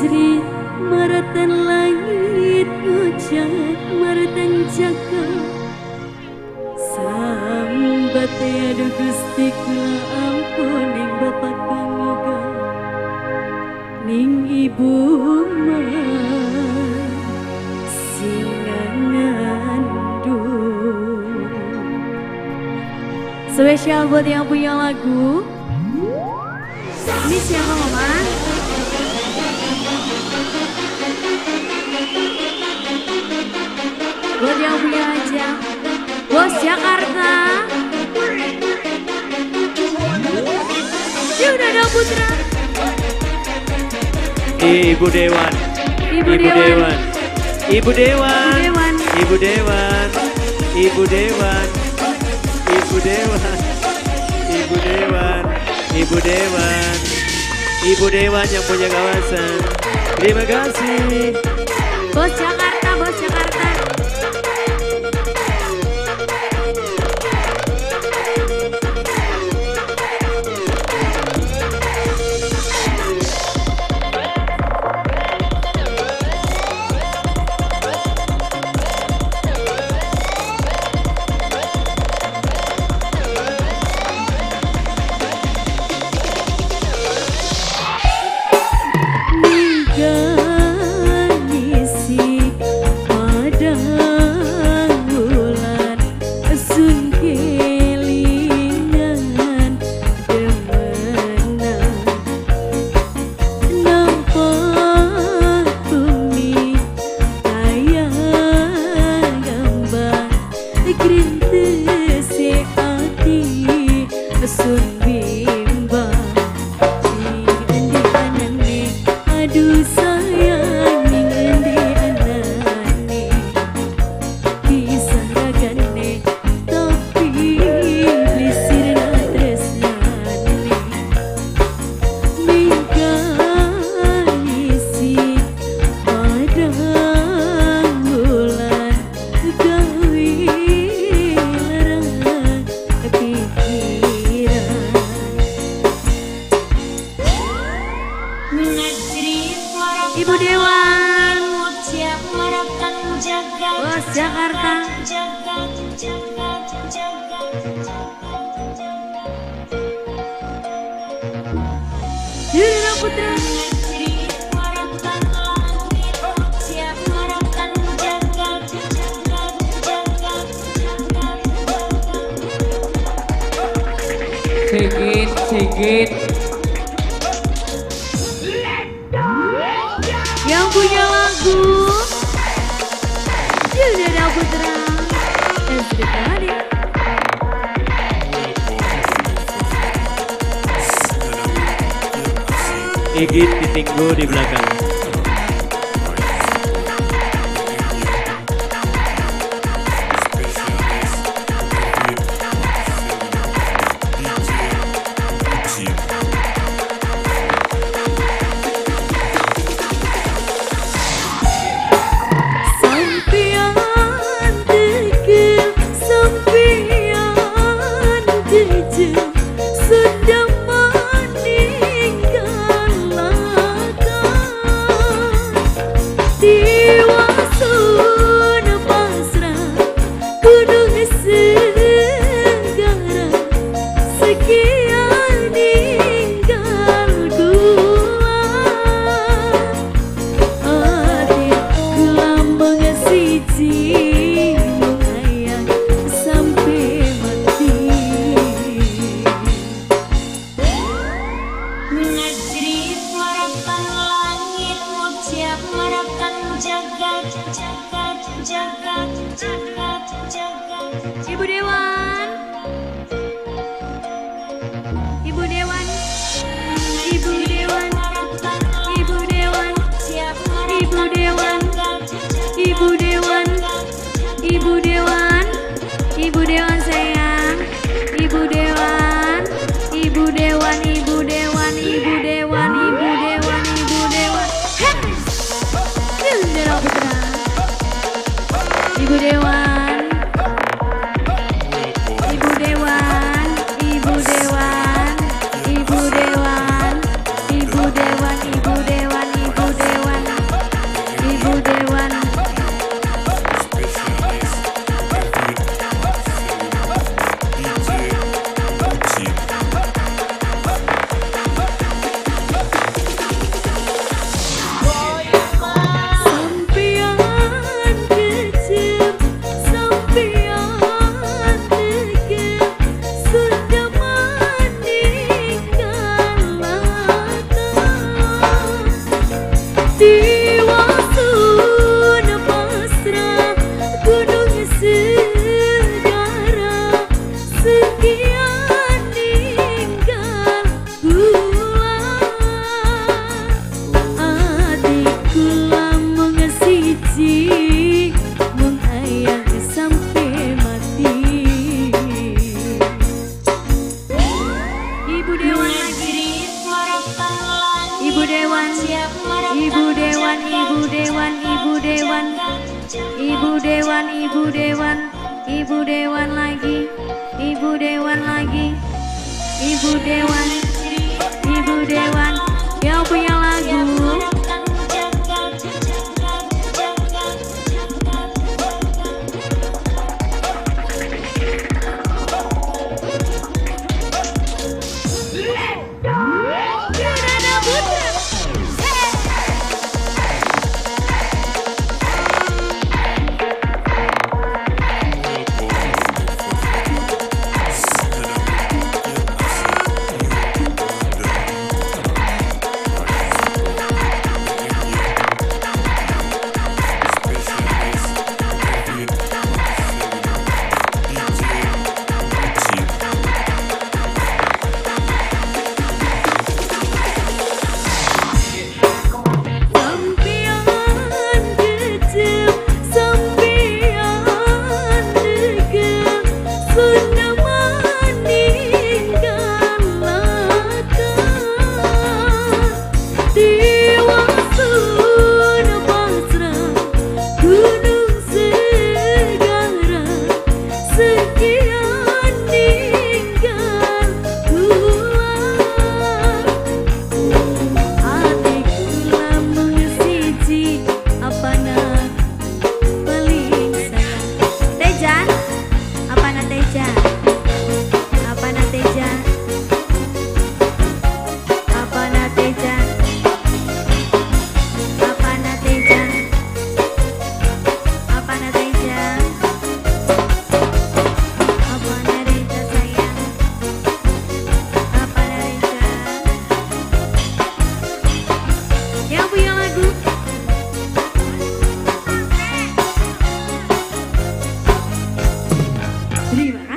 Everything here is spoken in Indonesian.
Ngajrit maratan langit pucat maratan jaka sambat adu Gusti kula ampuning bapak kamuga ning ibu mah singanganduh. Spesial buat yang punya lagu. Ini siapa mama? Buat yang punya aja. Bos Jakarta. Yudhana Putra. Ibu Dewan. Ibu Dewan. Ibu Dewan. Ibu Dewan. Ibu Dewan. Ibu Dewan. Ibu Dewan. Ibu Dewan. Ibu Dewan. Ibu Dewan yang punya kawasan. Terima kasih. Bos Jakarta, Bos Jakarta. Ibu Dewan, Bos Jakarta. Yudhana Putra. Sigit. Yang punya lagu Yudhana Putra dan sudah hadir. Igit ditinggu di belakang. Ibu Dewan, Ibu Dewan, Ibu Dewan, Ibu Dewan, Ibu Dewan, Ibu Dewan, Ibu Dewan, Ibu Dewan sayang, Ibu Dewan, Ibu Dewan, Ibu Dewan, Ibu Dewan, Ibu Dewan, Ibu Dewan, Yudhana Putra, Ibu Dewan. Ibu Dewan, Ibu Dewan, Ibu Dewan, Ibu Dewan, Ibu Dewan, Ibu Dewan lagi, Ibu Dewan lagi, Ibu Dewan, Ibu Dewan, yang punya lagu. Terima